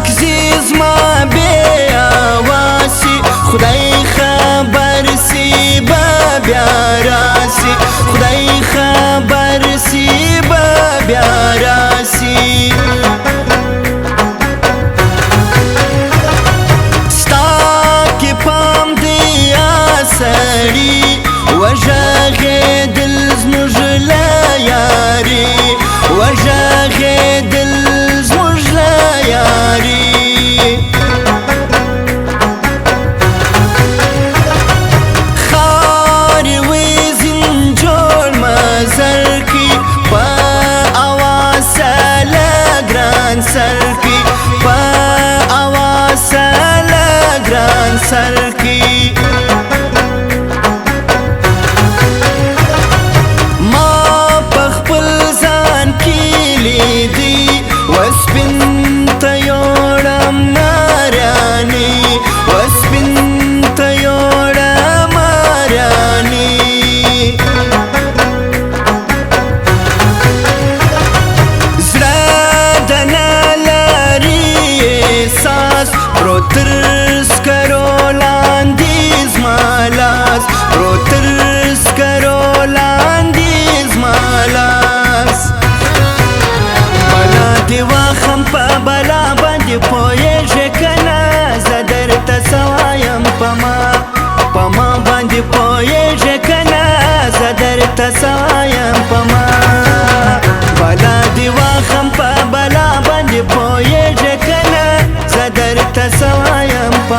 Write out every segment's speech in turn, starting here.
لګزي زما بې اواسي خدای خبر سي به بیا راسي خدای خبر سي به بیا راسي ستا کې پام دی سړي وژغېدل زموږ له یاري وژغېدل زموږ له یاري خارې وزین جوړ مزر کی په اواسه له ګران سر کی په اواسه له ګران سر کی پوهېږې که نه زه درته څه وایم په ما باندې پوهېږې که نه زه درته څه وایم په ما بلا دې واخم په بلا باندې پوهېږې که نه زه درته څه وایم په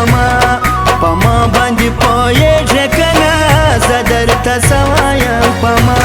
ما باندې پوهېږې که نه زه درته څه وایم په ما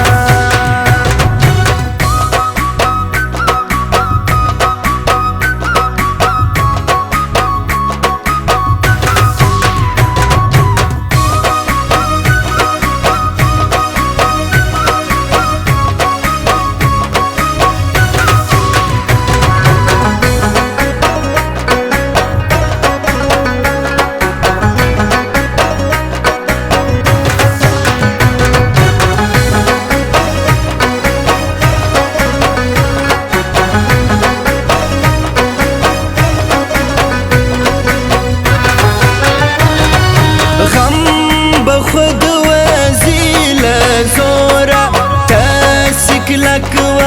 خود وزی لزورا تسکلک و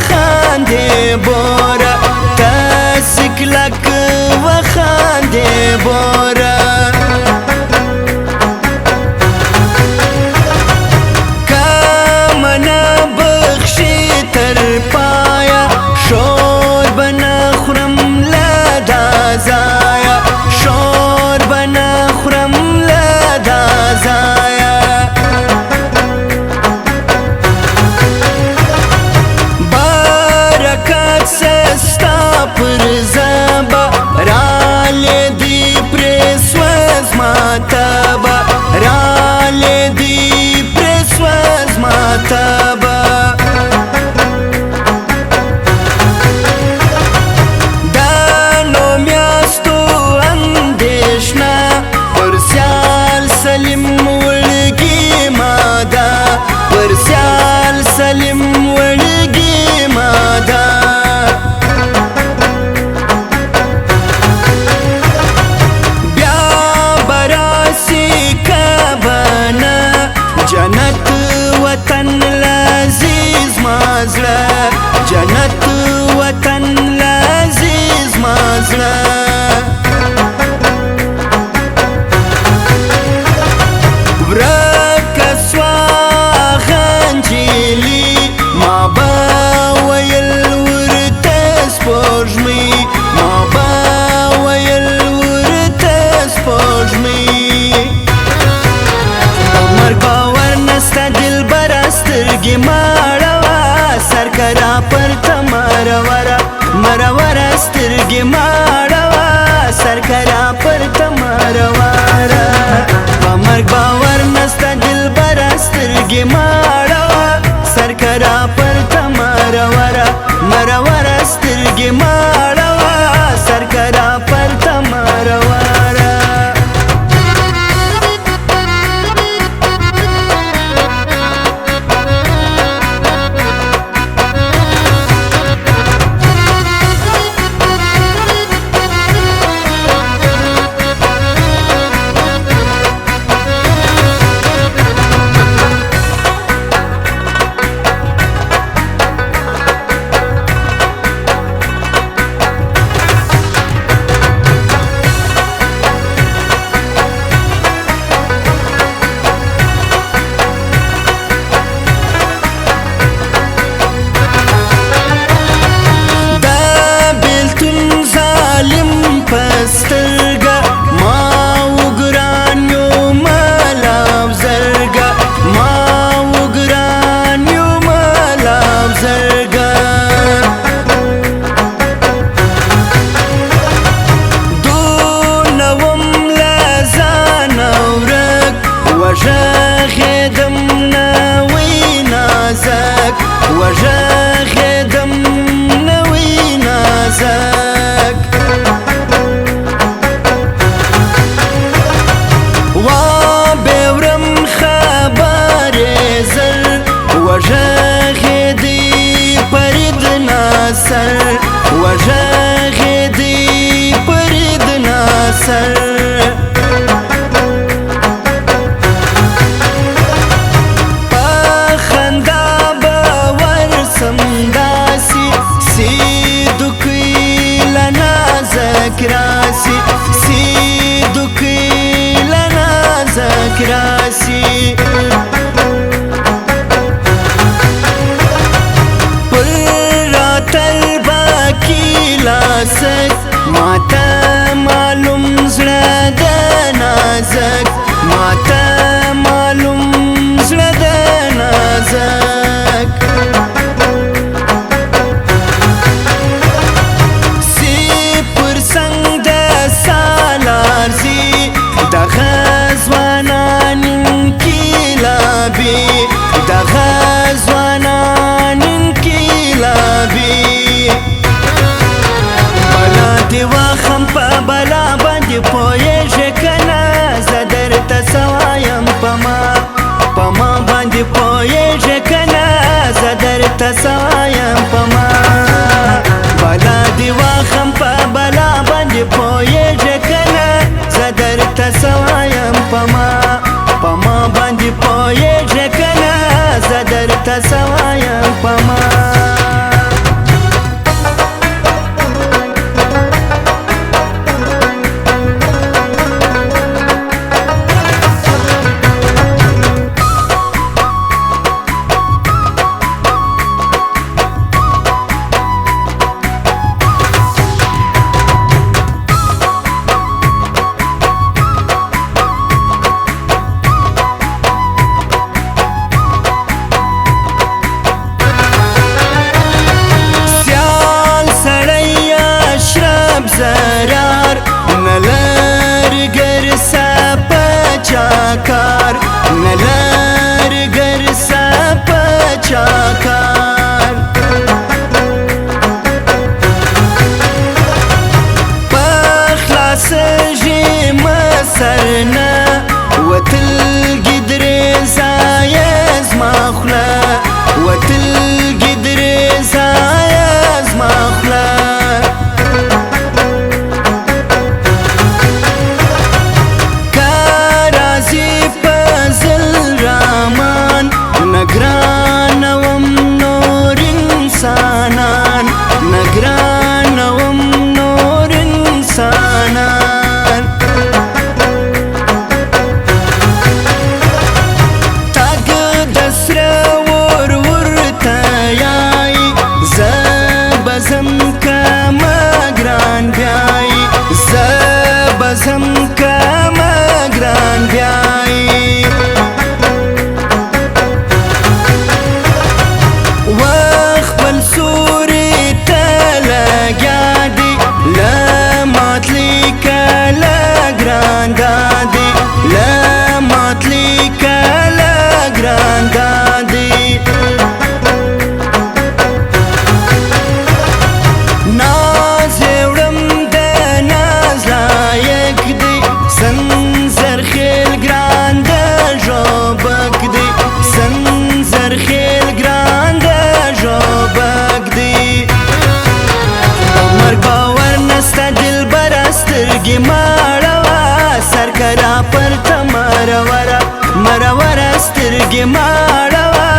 خانده بورا تسکلک و خانده بورا کامنا بخشی تر پایا شور بنا خورم لدا زایا شور بنا خورم لدا زایا برکت سستا پر زبا رالی دی پرسوز ماتبا رالی دی پرسوز ماتبا دانو میاستو اندیشنا پرسیال سلیم ولگی مادا پرسیال سلیم ولگی مادا بیا براسی کبانا جنت وطن لذیذ مازلا جنت وطن لذیذ مازلا سرکرا پر تمارورا مرورا سترگی ماروا سرکرا پر تمارورا مرگ باور نستا دل برا سترگی ماروا سرکرا پر تمارورا مرورا سترگی ماروا سرکرا پر تمارورا سر راسي پر راتل باقی لاسک ماتا معلوم زړه د نازک ماتا معلوم زړه د نازک سی پر څنګ د سالار زی د غزوانان انقلابي د غزوانان انقلابي بلا دی واخم په بلا باندې پوهېږې که نه زه درته څه وایم په ما باندې پوهېږې که نه زه درته څه وایم په ما بلا دی واخم په بلا باندې پوهېږې که نه زه درته څه وایم په ما باندې پوهېږې که نه زه درته څه وایم په ما زرار نلر گرسا پچاکار نلر گرسا پچاکار پخلاص جیم سرنا وتل گدر زایز مخلا وتل گدر زایز مخلا نگرانوم نور انسانان نگرانوم نور انسانان تاگ دسر ورتا یای زبزم کم گران بیای زبزم کم گران بیای سترګې ماړوه سرکره پر ته مرور سترګې ماړوه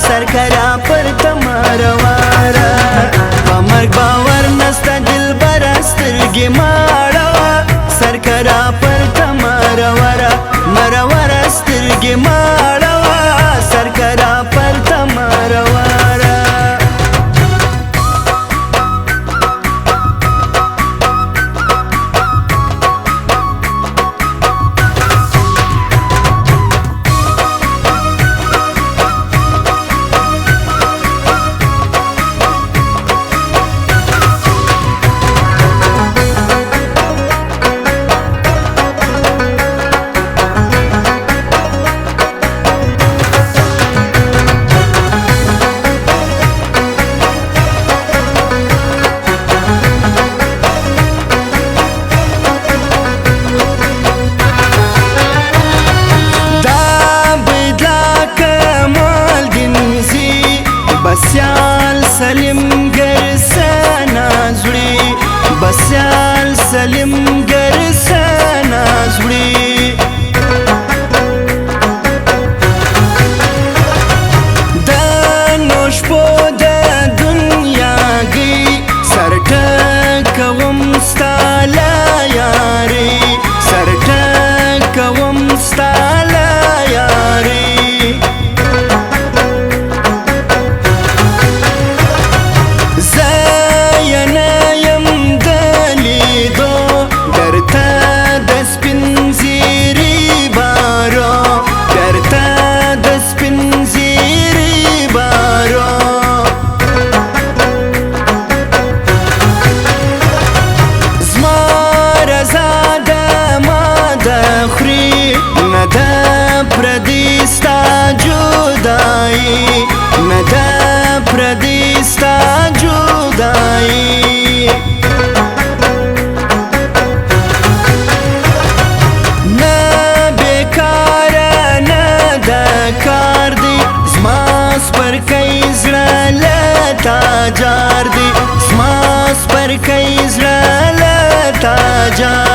سرکره پر ته مرور په مرګ باور نسته دلبره سترګې ماړوه سرکره پر ته مرور سترګې ماړوه سرکره پر ته مرور بسیال سلیم گرسنا زوړي بسیال سلیم گرسنا ناز وړي د نوش په د دنیا کې سر ټکوم ستا له یارې سر ټکوم ستا له یارې زه یې نه یم د لیدو درته د سپین زیري بارو درته د سپین زیري بارو زما رضا د ما د خوري نه د پردي ستا جدایي نه د پردي ستا جدایي نه بیکاره نه د کار دی زما سپرکی زړه له تا جار دی زما سپرکی زړه له تا جار